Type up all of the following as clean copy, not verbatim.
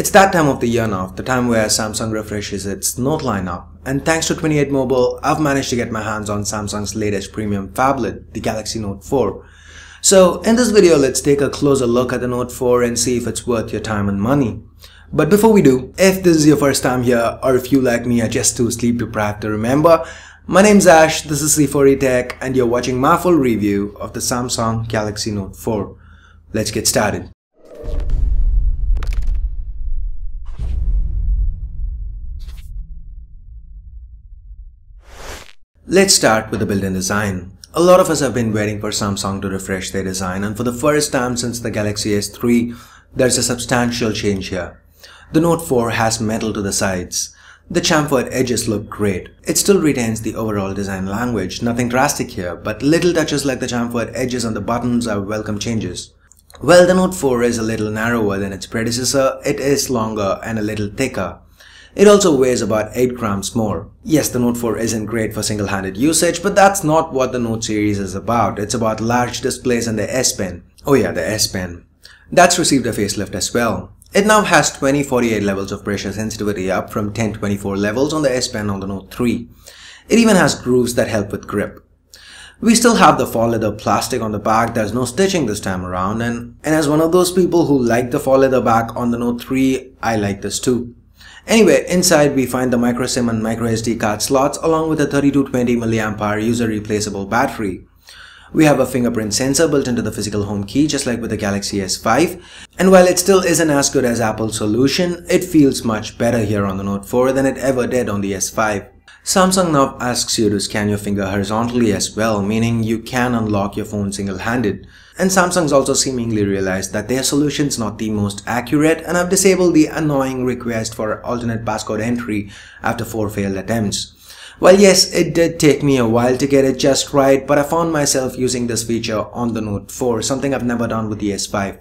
It's that time of the year now, the time where Samsung refreshes its Note lineup, and thanks to 28 Mobile, I've managed to get my hands on Samsung's latest premium phablet, the Galaxy Note 4. So in this video, let's take a closer look at the Note 4 and see if it's worth your time and money. But before we do, if this is your first time here, or if you like me are just too sleep deprived to remember, my name's Ash, this is C4E Tech, and you're watching my full review of the Samsung Galaxy Note 4. Let's get started. Let's start with the built-in design. A lot of us have been waiting for Samsung to refresh their design, and for the first time since the Galaxy S3, there's a substantial change here. The Note 4 has metal to the sides. The chamfered edges look great. It still retains the overall design language, nothing drastic here, but little touches like the chamfered edges on the buttons are welcome changes. Well, the Note 4 is a little narrower than its predecessor, it is longer and a little thicker. It also weighs about 8 grams more. Yes, the Note 4 isn't great for single-handed usage, but that's not what the Note series is about. It's about large displays and the S Pen. Oh yeah, the S Pen. That's received a facelift as well. It now has 2048 levels of pressure sensitivity, up from 1024 levels on the S Pen on the Note 3. It even has grooves that help with grip. We still have the faux leather plastic on the back, there's no stitching this time around, and as one of those people who like the faux leather back on the Note 3, I like this too. Anyway, inside we find the micro SIM and micro SD card slots along with a 3220 mAh user replaceable battery. We have a fingerprint sensor built into the physical home key just like with the Galaxy S5, and while it still isn't as good as Apple's solution, it feels much better here on the Note 4 than it ever did on the S5. Samsung now asks you to scan your finger horizontally as well, meaning you can unlock your phone single-handed. And Samsung's also seemingly realized that their solution's not the most accurate and have disabled the annoying request for alternate passcode entry after 4 failed attempts. Well, yes, it did take me a while to get it just right, but I found myself using this feature on the Note 4, something I've never done with the S5.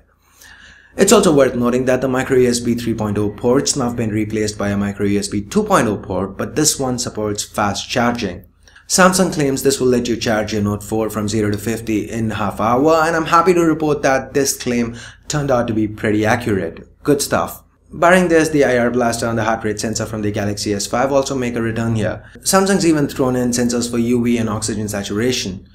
It's also worth noting that the microUSB 3.0 port's now been replaced by a microUSB 2.0 port, but this one supports fast charging. Samsung claims this will let you charge your Note 4 from 0 to 50 in half hour, and I'm happy to report that this claim turned out to be pretty accurate. Good stuff. Barring this, the IR blaster and the heart rate sensor from the Galaxy S5 also make a return here. Samsung's even thrown in sensors for UV and oxygen saturation.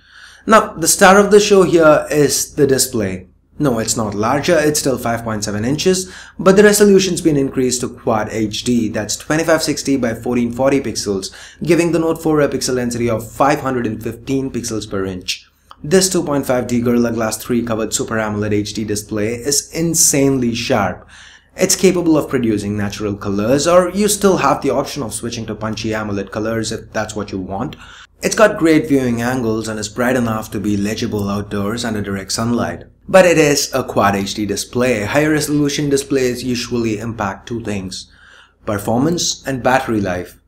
Now, the star of the show here is the display. No, it's not larger, it's still 5.7 inches, but the resolution's been increased to Quad HD, that's 2560 by 1440 pixels, giving the Note 4 a pixel density of 515 pixels per inch. This 2.5D Gorilla Glass 3 covered Super Amoled HD display is insanely sharp. It's capable of producing natural colors, or you still have the option of switching to punchy AMOLED colors if that's what you want. It's got great viewing angles and is bright enough to be legible outdoors under direct sunlight. But it is a Quad HD display. Higher resolution displays usually impact two things: performance and battery life.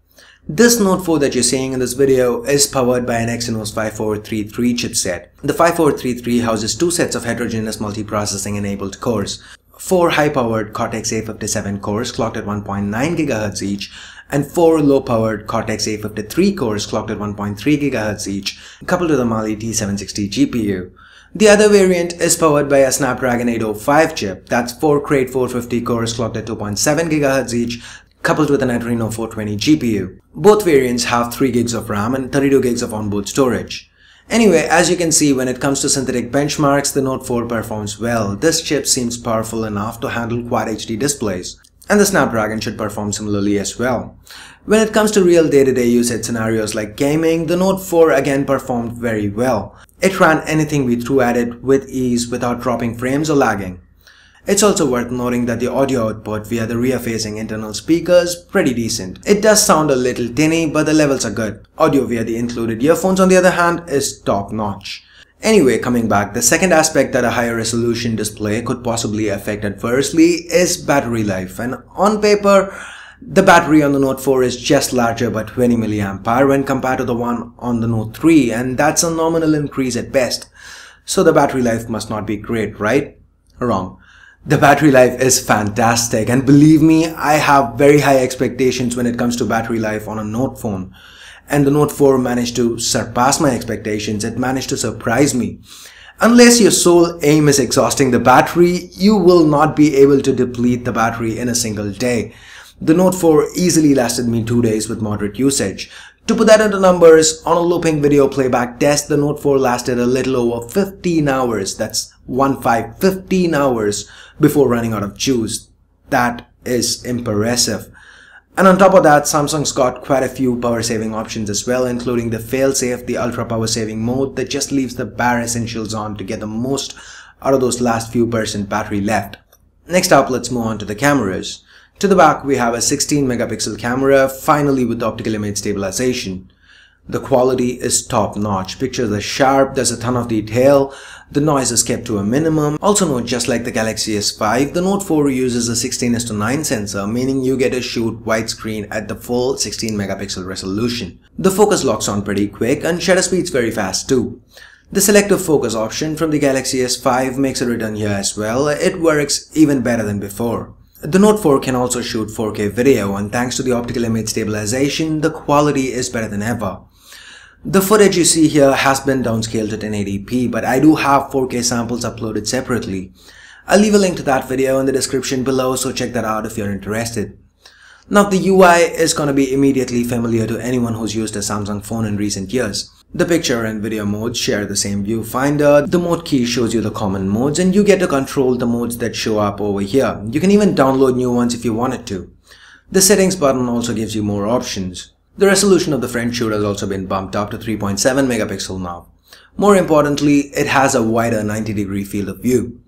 This Note 4 that you're seeing in this video is powered by an Exynos 5433 chipset. The 5433 houses 2 sets of heterogeneous multiprocessing enabled cores. 4 high-powered Cortex A57 cores clocked at 1.9 GHz each, and 4 low-powered Cortex A53 cores clocked at 1.3 GHz each, coupled with a Mali T760 GPU. The other variant is powered by a Snapdragon 805 chip, that's 4 Krait 450 cores clocked at 2.7 GHz each, coupled with an Adreno 420 GPU. Both variants have 3 gigs of RAM and 32 gigs of onboard storage. Anyway, as you can see, when it comes to synthetic benchmarks, the Note 4 performs well. This chip seems powerful enough to handle Quad HD displays, and the Snapdragon should perform similarly as well. When it comes to real day-to-day usage scenarios like gaming, the Note 4 again performed very well. It ran anything we threw at it with ease without dropping frames or lagging. It's also worth noting that the audio output via the rear-facing internal speakers pretty decent. It does sound a little tinny, but the levels are good. Audio via the included earphones, on the other hand, is top-notch. Anyway, coming back, the second aspect that a higher resolution display could possibly affect adversely is battery life, and on paper, the battery on the Note 4 is just larger by 20 mAh when compared to the one on the Note 3, and that's a nominal increase at best. So the battery life must not be great, right? Wrong. The battery life is fantastic, and believe me, I have very high expectations when it comes to battery life on a Note phone. And the Note 4 managed to surpass my expectations, it managed to surprise me. Unless your sole aim is exhausting the battery, you will not be able to deplete the battery in a single day. The Note 4 easily lasted me 2 days with moderate usage. To put that into numbers, on a looping video playback test, the Note 4 lasted a little over 15 hours. That's 15 hours before running out of juice. That is impressive. And on top of that, Samsung's got quite a few power saving options as well, including the fail-safe, the ultra power saving mode that just leaves the bare essentials on to get the most out of those last few % battery left. Next up, let's move on to the cameras. To the back, we have a 16 megapixel camera, finally with optical image stabilization. The quality is top notch. Pictures are sharp, there's a ton of detail, the noise is kept to a minimum. Also note, just like the Galaxy S5, the Note 4 uses a 16:9 sensor, meaning you get to shoot widescreen at the full 16 megapixel resolution. The focus locks on pretty quick and shutter speed's very fast too. The selective focus option from the Galaxy S5 makes a return here as well. It works even better than before. The Note 4 can also shoot 4K video, and thanks to the optical image stabilization, the quality is better than ever. The footage you see here has been downscaled to 1080p, but I do have 4K samples uploaded separately. I'll leave a link to that video in the description below, so check that out if you're interested. Now, the UI is going to be immediately familiar to anyone who's used a Samsung phone in recent years. The picture and video modes share the same viewfinder, the mode key shows you the common modes, and you get to control the modes that show up over here. You can even download new ones if you wanted to. The settings button also gives you more options. The resolution of the front shoot has also been bumped up to 3.7 megapixel now. More importantly, it has a wider 90-degree field of view.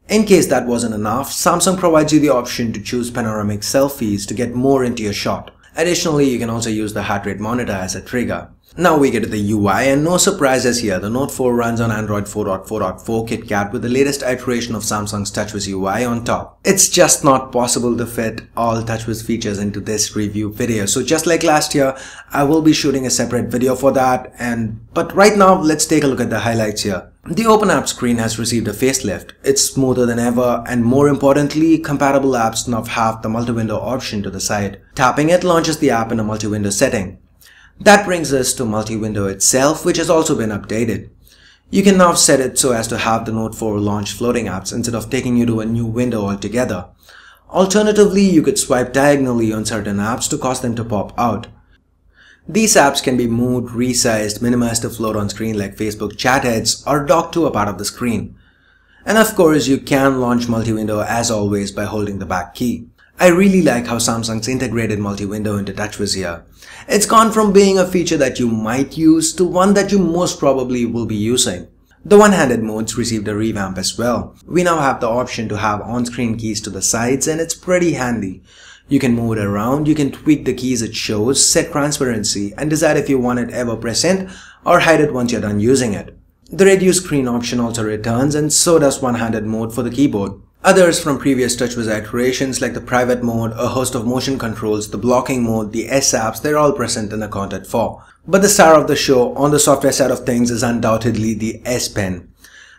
In case that wasn't enough, Samsung provides you the option to choose panoramic selfies to get more into your shot. Additionally, you can also use the heart rate monitor as a trigger. Now we get to the UI, and no surprises here. The Note 4 runs on Android 4.4.4 KitKat with the latest iteration of Samsung's TouchWiz UI on top. It's just not possible to fit all TouchWiz features into this review video. So just like last year, I will be shooting a separate video for that. But right now, let's take a look at the highlights here. The Open App screen has received a facelift. It's smoother than ever, and more importantly, compatible apps now have the multi-window option to the side. Tapping it launches the app in a multi-window setting. That brings us to multi-window itself, which has also been updated. You can now set it so as to have the Note 4 launch floating apps instead of taking you to a new window altogether. Alternatively, you could swipe diagonally on certain apps to cause them to pop out. These apps can be moved, resized, minimized to float on screen like Facebook chat heads, or docked to a part of the screen. And of course, you can launch multi-window as always by holding the back key. I really like how Samsung's integrated multi-window into TouchWiz here. It's gone from being a feature that you might use to one that you most probably will be using. The one-handed modes received a revamp as well. We now have the option to have on-screen keys to the sides, and it's pretty handy. You can move it around, you can tweak the keys it shows, set transparency, and decide if you want it ever present or hide it once you're done using it. The reduce screen option also returns, and so does one-handed mode for the keyboard. Others from previous TouchWiz iterations like the private mode, a host of motion controls, the blocking mode, the S apps, they're all present and accounted for. But the star of the show on the software side of things is undoubtedly the S Pen.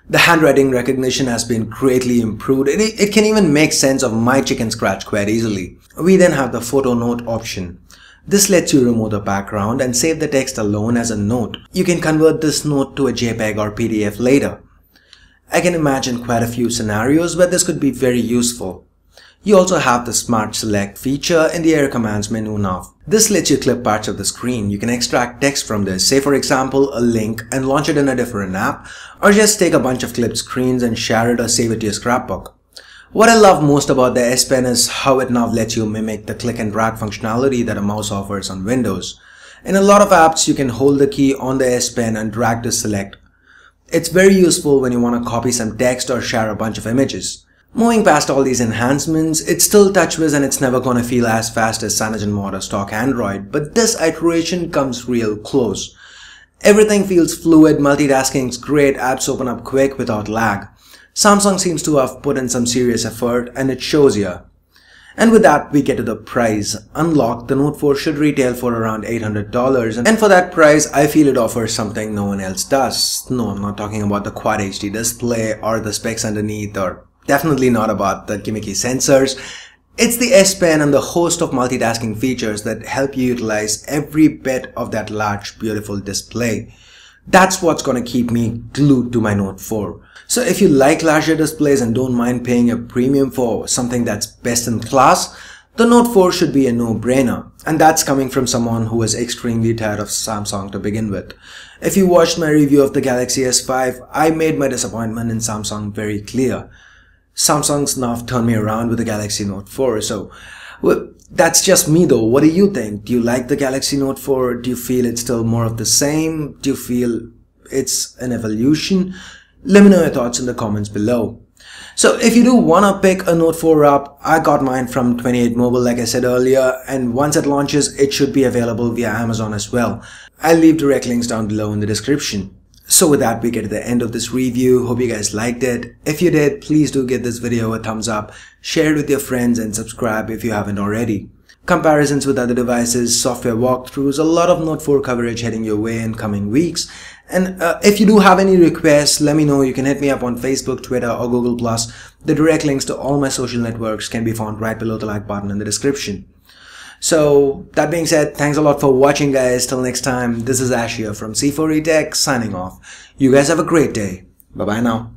The handwriting recognition has been greatly improved. It can even make sense of my chicken scratch quite easily. We then have the photo note option. This lets you remove the background and save the text alone as a note. You can convert this note to a JPEG or PDF later. I can imagine quite a few scenarios where this could be very useful. You also have the Smart Select feature in the Air Commands menu now. This lets you clip parts of the screen. You can extract text from this, say for example a link, and launch it in a different app, or just take a bunch of clipped screens and share it or save it to your scrapbook. What I love most about the S Pen is how it now lets you mimic the click and drag functionality that a mouse offers on Windows. In a lot of apps, you can hold the key on the S Pen and drag to select. It's very useful when you want to copy some text or share a bunch of images. Moving past all these enhancements, it's still TouchWiz and it's never gonna feel as fast as CyanogenMod or stock Android, but this iteration comes real close. Everything feels fluid, multitasking's great, apps open up quick without lag. Samsung seems to have put in some serious effort, and it shows here. And with that, we get to the price. Unlocked, the Note 4 should retail for around $800, and for that price, I feel it offers something no one else does. No, I'm not talking about the Quad HD display or the specs underneath, or definitely not about the gimmicky sensors. It's the S Pen and the host of multitasking features that help you utilize every bit of that large, beautiful display. That's what's gonna keep me glued to my Note 4. So if you like larger displays and don't mind paying a premium for something that's best in class, the Note 4 should be a no-brainer, and that's coming from someone who was extremely tired of Samsung to begin with. If you watched my review of the Galaxy S5, I made my disappointment in Samsung very clear. Samsung's now turned me around with the Galaxy Note 4, so well, that's just me though. What do you think? Do you like the Galaxy Note 4? Do you feel it's still more of the same? Do you feel it's an evolution? Let me know your thoughts in the comments below. So if you do wanna pick a Note 4 up, I got mine from 28mobile like I said earlier, and once it launches, it should be available via Amazon as well. I'll leave direct links down below in the description. So with that, we get to the end of this review. Hope you guys liked it. If you did, please do give this video a thumbs up, share it with your friends, and subscribe if you haven't already. Comparisons with other devices, software walkthroughs, a lot of Note 4 coverage heading your way in coming weeks. And if you do have any requests, let me know. You can hit me up on Facebook, Twitter, or Google+. The direct links to all my social networks can be found right below the like button in the description. So that being said, thanks a lot for watching guys. Till next time, this is Ash here from C4E Tech signing off. You guys have a great day. Bye bye now.